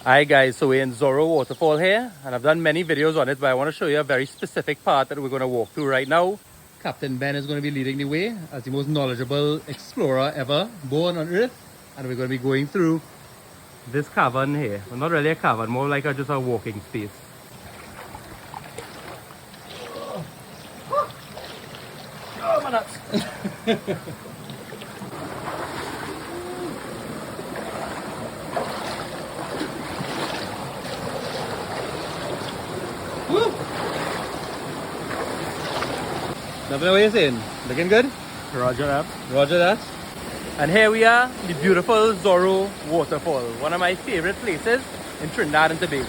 Hi guys, so we're in Zorro waterfall here, and I've done many videos on it, but I want to show you a very specific part that we're going to walk through right now. Captain Ben is going to be leading the way as the most knowledgeable explorer ever born on Earth, and we're going to be going through this cavern here. Well, not really a cavern, more like just a walking space. Oh my nuts! Woo! Nothing away saying. Looking good? Roger that. Roger that. And here we are, the beautiful Zorro waterfall, one of my favorite places in Trinidad and Tobago.